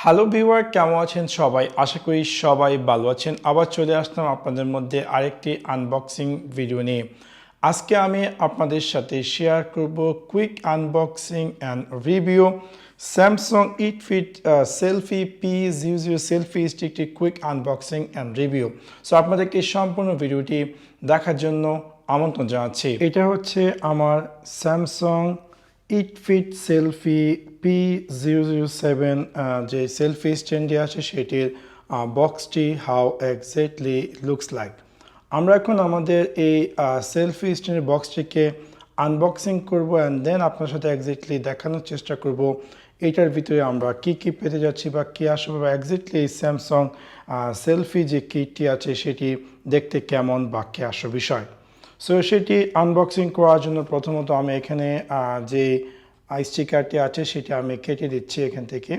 Hello viewer, কেমন আছেন সবাই? আশা করি সবাই ভালো আছেন। আবার চলে আসলাম আপনাদের মধ্যে আরেকটি আনবক্সিং ভিডিও নিয়ে। আজকে আমি আপনাদের সাথে শেয়ার করব quick unboxing and review Samsung it fit selfie P00 selfie স্টিকটি quick unboxing and review. So আপনাদেরকে সম্পূর্ণ ভিডিওটি দেখার জন্য আমন্ত্রণ জানাচ্ছি। এটা হচ্ছে আমার Samsung it fit selfie P007 যে সেলফি স্ট্যান্ডটি আছে সেটির বক্সটি হাউ এক্স্যাক্টলি লুকস লাইক। আমরা এখন আমাদের এই সেলফি স্ট্যান্ডের বক্সটিকে আনবক্সিং করব অ্যান্ড দেন আপনার সাথে এক্স্যাক্টলি দেখানোর চেষ্টা করব এটার ভিতরে আমরা কি কি পেতে যাচ্ছি বা কী আসবে বা এক্স্যাক্টলি এই স্যামসাং সেলফি যে কিটটি আছে সেটি দেখতে কেমন বা কী আসবে বিষয়। সো সেটি আনবক্সিং করার জন্য প্রথমত আমি এখানে যে স্টিকারটি আছে সেটি আমি কেটে দিচ্ছি এখান থেকে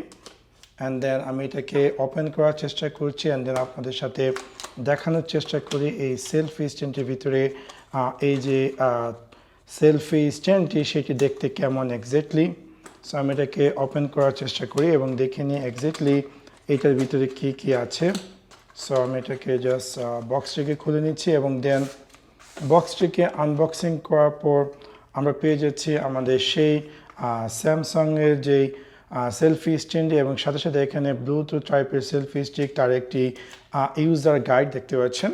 অ্যান্ড দেন আমি এটাকে ওপেন করার চেষ্টা করছি অ্যান্ড দেন আপনাদের সাথে দেখানোর চেষ্টা করি এই সেলফি স্ট্যান্ডের ভিতরে এই যে সেলফি স্ট্যান্ডটি সেটি দেখতে কেমন এক্স্যাক্টলি। সো আমি এটাকে ওপেন করার চেষ্টা করি এবং দেখে নিই এক্স্যাক্টলি এটার ভিতরে কী কী আছে। সো আমি এটাকে জাস্ট বক্সটিকে খুলে নিচ্ছি এবং দেন বক্সটিকে আনবক্সিং করার পর আমরা পেয়ে যাচ্ছি আমাদের সেই স্যামসাংয়ের যেই সেলফি স্ট্যান্ডে এবং সাথে সাথে এখানে ব্লুটুথ টাইপের সেলফি স্টিক, তার একটি ইউজার গাইড দেখতে পাচ্ছেন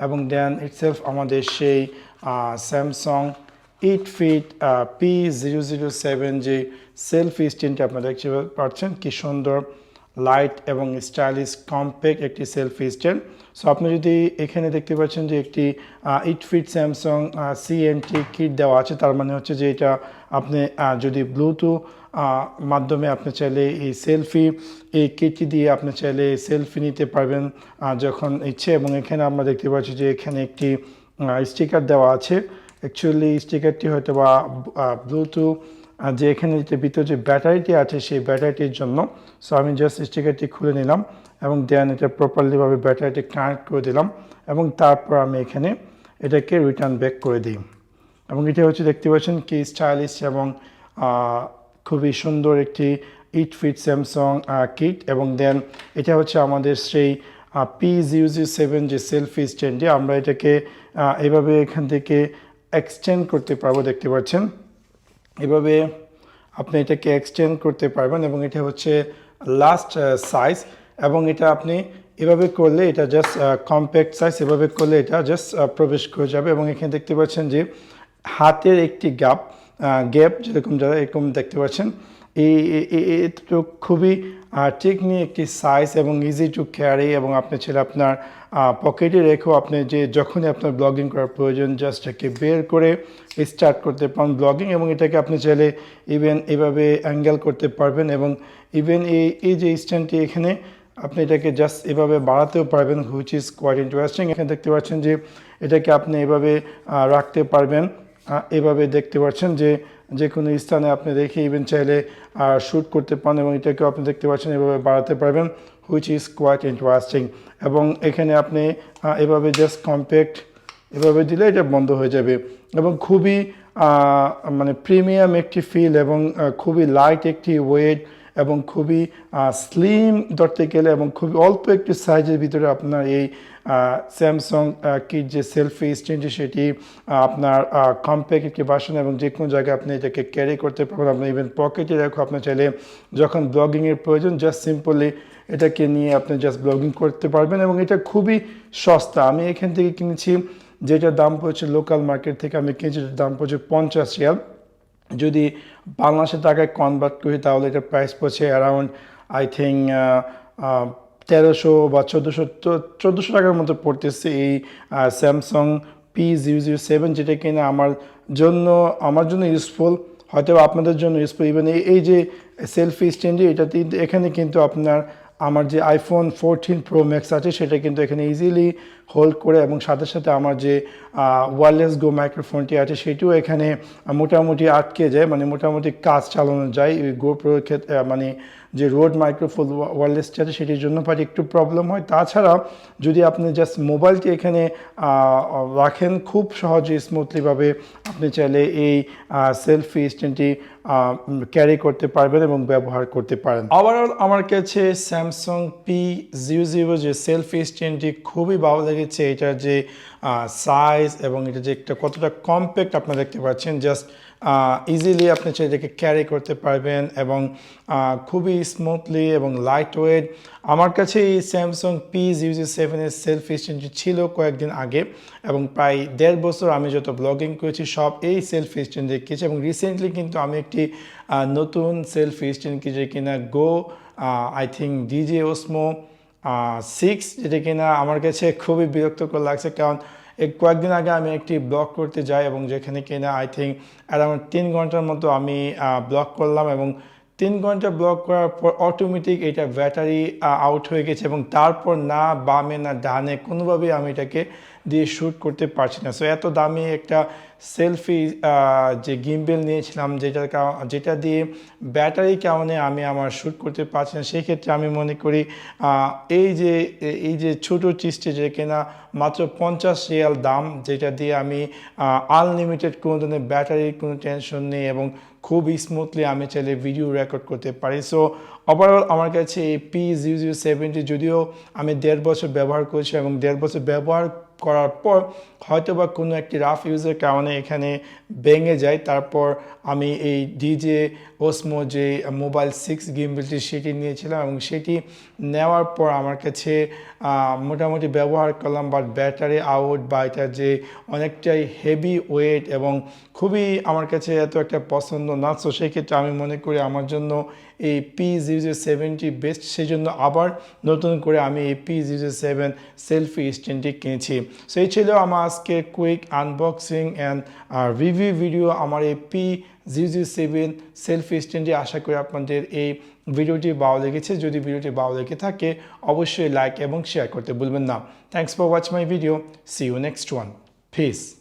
এবং দেন ইটসেলফ আমাদের সেই স্যামসাং ইট ফিট P007 যে সেলফি স্ট্যান্ডটি আপনারা দেখতে পাচ্ছেন কি সুন্দর লাইট এবং স্টাইলিশ কম্প্যাক্ট একটি সেলফি স্ট্যান্ড। সো আপনি যদি এখানে দেখতে পাচ্ছেন যে একটি ইট ফিট স্যামসাং CNT কিট দেওয়া আছে, তার মানে হচ্ছে যে এটা আপনি যদি ব্লুটুথ মাধ্যমে আপনি চাইলে এই সেলফি এই কিটটি দিয়ে আপনি চাইলে সেলফি নিতে পারবেন যখন ইচ্ছে। এবং এখানে আমরা দেখতে পাচ্ছি যে এখানে একটি স্টিকার দেওয়া আছে। অ্যাকচুয়ালি স্টিকারটি হয়তো বা ব্লুটুথ যে এখানে যে ভিতরে যে ব্যাটারিটি আছে সেই ব্যাটারিটির জন্য। সো আমি জাস্ট স্টিকারটি খুলে নিলাম এবং দেন এটা প্রপারলিভাবে ব্যাটারিটি কানেক্ট করে দিলাম এবং তারপর আমি এখানে এটাকে রিটার্ন ব্যাক করে দিই এবং এটা হচ্ছে দেখতে পাচ্ছেন কি স্টাইলিশ এবং খুবই সুন্দর একটি ইট ফিট স্যামসাং কিট। এবং দেন এটা হচ্ছে আমাদের সেই P007 যে সেলফি স্ট্যান্ডে আমরা এটাকে এভাবে এখান থেকে এক্সটেন্ড করতে পারবো, দেখতে পাচ্ছেন এভাবে আপনি এটাকে এক্সটেন্ড করতে পারবেন এবং এটা হচ্ছে লাস্ট সাইজ এবং এটা আপনি এভাবে করলে এটা জাস্ট কম্প্যাক্ট সাইজ, এভাবে করলে এটা জাস্ট প্রবেশ করে যাবে এবং এখানে দেখতে পাচ্ছেন যে হাতের একটি গ্যাপ যেরকম যারা এরকম দেখতে পাচ্ছেন এটুকু খুবই টেকনি একটি সাইজ এবং ইজি টু ক্যারি এবং আপনি ছেলে আপনার পকেটে রেখেও আপনি যে যখনই আপনার ব্লগিং করার প্রয়োজন জাস্ট একে বের করে স্টার্ট করতে পারেন ব্লগিং এবং এটাকে আপনি চাইলে ইভেন এভাবে অ্যাঙ্গেল করতে পারবেন এবং ইভেন এই যে স্ট্যান্ডটি এখানে আপনি এটাকে জাস্ট এভাবে বাড়াতেও পারবেন, হুইচ ইজ কোয়াইট ইন্টারেস্টিং। এখানে দেখতে পাচ্ছেন যে এটাকে আপনি এভাবে রাখতে পারবেন, এভাবে দেখতে পাচ্ছেন যে কোনো স্থানে আপনি রেখে ইভেন চাইলে শ্যুট করতে পারেন এবং এটাকেও আপনি দেখতে পাচ্ছেন এভাবে বাড়াতে পারবেন, হুইচ ইজ কোয়াইট ইন্টারেস্টিং। এবং এখানে আপনি এভাবে জাস্ট কম্প্যাক্ট এভাবে দিলে এটা বন্ধ হয়ে যাবে এবং খুবই মানে প্রিমিয়াম একটি ফিল এবং খুবই লাইট একটি ওয়েট এবং খুবই স্লিম ধরতে গেলে এবং খুবই অল্প একটি সাইজের ভিতরে আপনার এই স্যামসাং কিট যে সেলফি স্ট্যান্ড সেটি আপনার কম্প্যাক্ট একটি ভার্সন এবং যে কোনো জায়গায় আপনি এটাকে ক্যারি করতে পারবেন। আপনি ইভেন পকেটে রাখো, আপনার চাইলে যখন ব্লগিংয়ের প্রয়োজন জাস্ট সিম্পলি এটাকে নিয়ে আপনি জাস্ট ব্লগিং করতে পারবেন এবং এটা খুবই সস্তা। আমি এখান থেকে কিনেছি, যেটার দাম পড়ছে লোকাল মার্কেট থেকে আমি কিনেছি, যেটার দাম পড়ছে 50 রিয়াল। যদি বাংলাদেশের টাকায় কনভার্ট করি তাহলে এটা প্রাইস পড়ছে অ্যারাউন্ড আই থিঙ্ক 1300 বা 1400 টাকার মতো পড়তেছে এই স্যামসাং P007, যেটা কিনা আমার জন্য ইউজফুল, হয়তো আপনাদের জন্য ইউজফুল। ইভেন এই যে সেলফি স্ট্যান্ডে এখানে কিন্তু আপনার আমার যে iPhone 14 Pro Max আছে সেটা কিন্তু এখানে ইজিলি হোল্ড করে এবং সাথে সাথে আমার যে ওয়্যারলেস গো মাইক্রোফোনটি আছে সেটিও এখানে মোটামুটি আটকে যায়, মানে মোটামুটি কাজ চালানো যায়। ওই গোপ্রোর ক্ষেত্রে মানে যে রোড মাইক্রোফোন ওয়্যারলেসটি আছে সেটির জন্য পারে একটু প্রবলেম হয়। তাছাড়া যদি আপনি জাস্ট মোবাইলটি এখানে রাখেন খুব সহজে স্মুথলিভাবে আপনি চাইলে এই সেলফি স্ট্যান্ডটি ক্যারি করতে পারবেন এবং ব্যবহার করতে পারেন। ওভারঅল আমার কাছে স্যামসাং P00 যে সেলফি স্ট্যান্ডটি খুবই ভালো লেগেছে। এটার যে সাইজ এবং এটা যে একটা কতটা কম্প্যাক্ট আপনারা দেখতে পাচ্ছেন, জাস্ট ইজিলি আপনি এটাকে ক্যারি করতে পারবেন এবং খুবই স্মুথলি এবং লাইট ওয়েট। আমার কাছে এই স্যামসাং P07 এর সেলফি স্ট্যান্ডটি ছিল কয়েকদিন আগে এবং প্রায় 1.5 বছর আমি যত ব্লগিং করেছি সব এই সেলফি স্ট্যান্ড দেখেছি এবং রিসেন্টলি কিন্তু আমি একটি নতুন সেলফি স্ট্যান্ড কিনে কিনা গো আই থিঙ্ক ডিজে ওসমো 6, যেটা কিনা আমার কাছে খুবই বিরক্তকর লাগছে। কারণ কয়েকদিন আগে আমি একটি ব্লগ করতে যাই এবং যেখানে কিনা আই থিঙ্ক অ্যারাউন্ড 3 ঘন্টার মতো আমি ব্লগ করলাম এবং 3 ঘন্টা ব্লগ করার পর অটোমেটিক এটা ব্যাটারি আউট হয়ে গেছে এবং তারপর না বামে না ডানে কোনোভাবেই আমি এটাকে দিয়ে শ্যুট করতে পারছি না। সো এত দামি একটা সেলফি যে গিম্বেল নিয়েছিলাম যেটা দিয়ে ব্যাটারি কারণে আমি আমার শ্যুট করতে পারছি না, সেই ক্ষেত্রে আমি মনে করি এই যে ছোটো চিজটি যে কিনা মাত্র 50 রিয়াল দাম, যেটা দিয়ে আমি আনলিমিটেড কোনো ধরনের ব্যাটারির কোনো টেনশন নেই এবং খুব স্মুথলি আমি চাইলে ভিডিও রেকর্ড করতে পারি। সো ওভারঅল আমার কাছে এই P0070 যদিও আমি 1.5 বছর ব্যবহার করেছি এবং 1.5 বছর ব্যবহার করার পর হয়তো বা কোনো একটি রাফ ইউজের কারণে এখানে ভেঙে যায়, তারপর আমি এই ডিজে ওসমো যে মোবাইল 6 গিম্বেলটি সেটি নিয়েছিলাম এবং সেটি নেওয়ার পর আমার কাছে মোটামুটি ব্যবহার করলাম, বাট ব্যাটারি আউট বা এটা যে অনেকটাই হেভি ওয়েট এবং খুবই আমার কাছে এত একটা পছন্দ না। সো সেই ক্ষেত্রে আমি মনে করি আমার জন্য এই P0070 বেস্ট, সেই জন্য আবার নতুন করে আমি এই P07 সেলফি স্ট্যান্ডটি কিনেছি। সো এই ছিল আমার আজকে quick unboxing and review video আমার এই P0070 সেলফি স্ট্যান্ডটি। আশা করি আপনাদের এই ভিডিওটি ভালো লেগেছে। যদি ভিডিওটি ভালো লেগে থাকে অবশ্যই লাইক এবং শেয়ার করতে ভুলবেন না। Thanks for watch my video. See you next one. Piece.